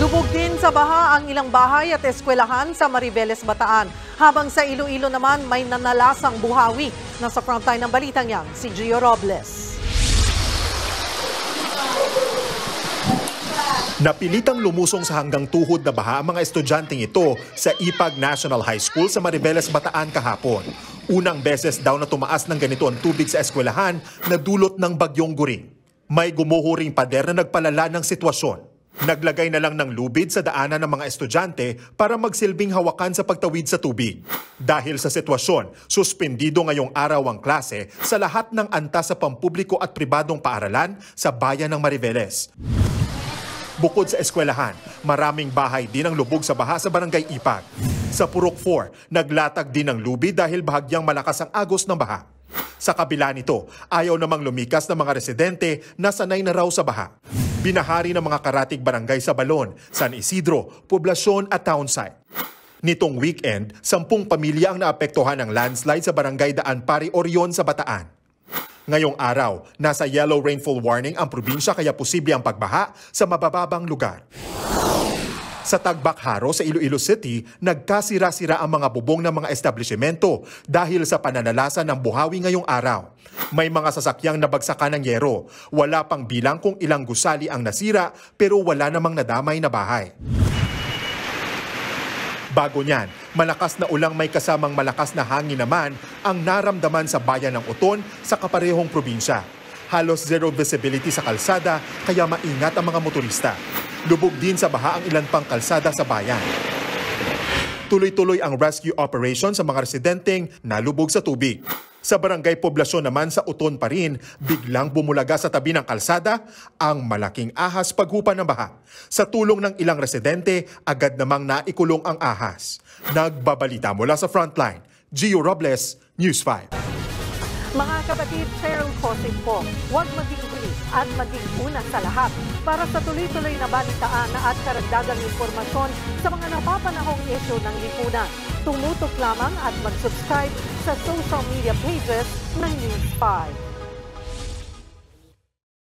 Lubog din sa baha ang ilang bahay at eskwelahan sa Mariveles, Bataan. Habang sa Iloilo naman may nanalasang buhawi. Nasa frontline ng balitang yan, si Gio Robles. Napilitang lumusong sa hanggang tuhod na baha ang mga estudyanteng ito sa Ipag National High School sa Mariveles, Bataan kahapon. Unang beses daw na tumaas ng ganito ang tubig sa eskwelahan na dulot ng bagyong Guring. May gumuhuring pader na nagpalala ng sitwasyon. Naglagay na lang ng lubid sa daanan ng mga estudyante para magsilbing hawakan sa pagtawid sa tubig. Dahil sa sitwasyon, suspendido ngayong araw ang klase sa lahat ng antas sa pampubliko at pribadong paaralan sa bayan ng Mariveles. Bukod sa eskwelahan, maraming bahay din ang lubog sa baha sa Barangay Ipag. Sa Purok 4, naglatag din ng lubid dahil bahagyang malakas ang agos ng baha. Sa kabila nito, ayaw namang lumikas ng mga residente na sanay na raw sa baha. Binahari ng mga karatig barangay sa Balon, San Isidro, Poblasyon at Townsite. Nitong weekend, 10 pamilya ang naapektuhan ng landslide sa Barangay Daan Pari Orion sa Bataan. Ngayong araw, nasa yellow rainfall warning ang probinsya kaya posible ang pagbaha sa mabababang lugar. Sa Tagbakharo sa Iloilo City, nagkasira-sira ang mga bubong ng mga establishmento dahil sa pananalasa ng buhawi ngayong araw. May mga sasakyang nabagsakan ng yero. Wala pang bilang kung ilang gusali ang nasira pero wala namang nadamay na bahay. Bago niyan, malakas na ulang may kasamang malakas na hangin naman ang naramdaman sa bayan ng Uton sa kaparehong probinsya. Halos zero visibility sa kalsada kaya maingat ang mga motorista. Lubog din sa baha ang ilan pang kalsada sa bayan. Tuloy-tuloy ang rescue operation sa mga residenteng nalubog sa tubig. Sa Barangay Poblasyon naman sa Uton pa rin, biglang bumulaga sa tabi ng kalsada ang malaking ahas paghupa ng baha. Sa tulong ng ilang residente, agad namang naikulong ang ahas. Nagbabalita mula sa frontline, Gio Robles, News 5. Mga kapatid, Cheryl Cosing po, huwag maging huli at maging una sa lahat para sa tuloy-tuloy na balitaan at karagdagang impormasyon sa mga napapanahong issue ng lipunan. Tumutok lamang at mag-subscribe sa social media pages ng News 5.